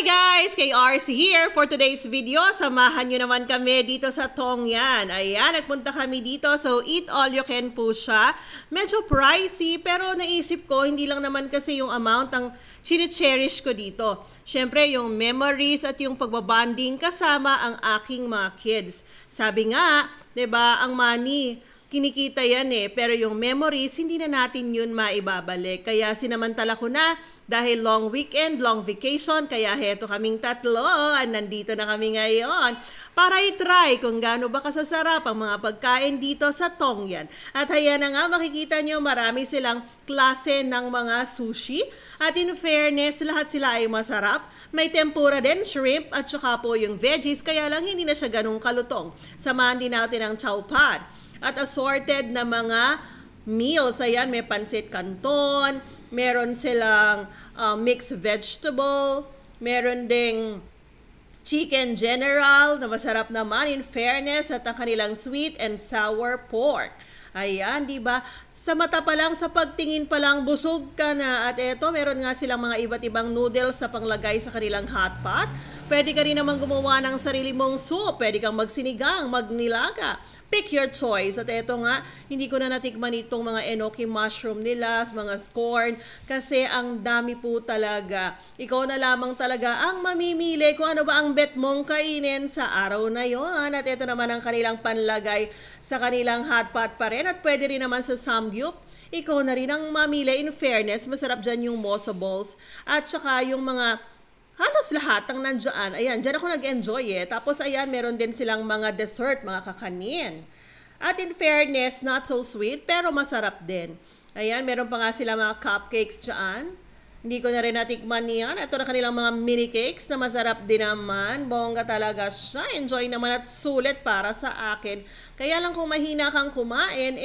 Hi guys! KRC here for today's video. Samahan nyo naman kami dito sa Tongyan. Ayan, nagpunta kami dito. So, eat all you can po siya. Medyo pricey, pero naisip ko, hindi lang naman kasi yung amount ang chine-cherish ko dito. Siyempre, yung memories at yung pagbabanding kasama ang aking mga kids. Sabi nga, 'di ba, ang money, kinikita yan pero yung memories, hindi na natin yun maibabalik. Kaya sinamantala ko na, dahil long weekend, long vacation, kaya heto kaming tatlo, nandito na kami ngayon, para i-try kung gaano ba kasasarap ang mga pagkain dito sa Tongyan. At ayan na nga, makikita nyo, marami silang klase ng mga sushi. At in fairness, lahat sila ay masarap. May tempura din, shrimp, at saka po yung veggies, kaya lang hindi na siya ganun kalutong. Samahan din natin ang chow pad. At assorted na mga meals. Ayan, may pansit canton, meron silang mixed vegetable, meron ding chicken general na masarap naman in fairness, at ang kanilang sweet and sour pork. Ayan, di ba? Sa mata pa lang, sa pagtingin pa lang, busog ka na. At eto, meron nga silang mga iba't ibang noodles sa panglagay sa kanilang hot pot. Pwede ka rin naman gumawa ng sarili mong soup. Pwede kang magsinigang, magnilaga. Pick your choice. At eto nga, hindi ko na natikman itong mga enoki mushroom nila, mga scorn, kasi ang dami po talaga. Ikaw na lamang talaga ang mamimili kung ano ba ang bet mong kainin sa araw na yon. At eto naman ang kanilang panlagay sa kanilang hot pot pa rin. At pwede rin naman sa samgyup. Ikaw na rin ang mamili. In fairness, masarap dyan yung mosa balls. At saka yung mga halos lahat ang nandiyan. Ayan, dyan ako nag-enjoy Tapos ayan, meron din silang mga dessert, mga kakanin. At in fairness, not so sweet, pero masarap din. Ayan, meron pa nga sila mga cupcakes dyan. Hindi ko na rin natikman yan. Ito na kanilang mga mini cakes na masarap din naman. Bongga talaga siya. Enjoy naman at sulit para sa akin. Kaya lang kung mahina kang kumain,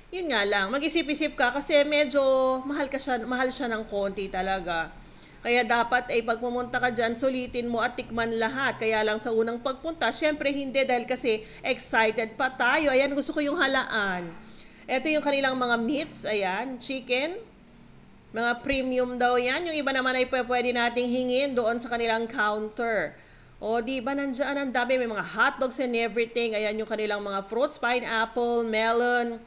yun nga lang, mag-isip-isip ka kasi medyo mahal siya ng konti talaga. Kaya dapat pag pumunta ka dyan, sulitin mo at tikman lahat. Kaya lang sa unang pagpunta, syempre hindi dahil kasi excited pa tayo. Ayan, gusto ko yung halaan. Ito yung kanilang mga meats, ayan, chicken. Mga premium daw yan. Yung iba naman ay pwede nating hingin doon sa kanilang counter. O, di ba nandiyan ang dami, may mga hotdogs and everything. Ayan yung kanilang mga fruits, pineapple, melon,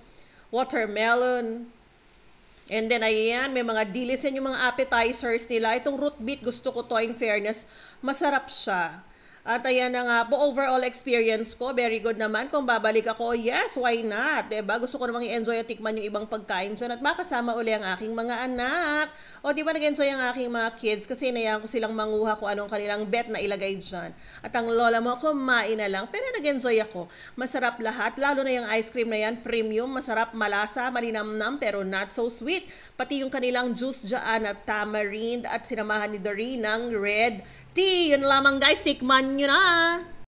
watermelon. And then, ayan, may mga dilis yan yung mga appetizers nila. Itong root beet, gusto ko to in fairness. Masarap siya. At ayan na nga po, overall experience ko, very good naman. Kung babalik ako, yes, why not? Diba? Gusto ko namang i-enjoy at tikman yung ibang pagkain dyan at makasama uli ang aking mga anak. O diba nag-enjoy ang aking mga kids kasi inayaan ko silang manguha kung anong kanilang bet na ilagay dyan. At ang lola mo, kumain na lang. Pero nag-enjoy ako. Masarap lahat, lalo na yung ice cream na yan, premium, masarap, malasa, malinamnam, pero not so sweet. Pati yung kanilang juice dyan at tamarind at sinamahan ni Dory ng red tea. Yun lamang guys, tikman nyo na!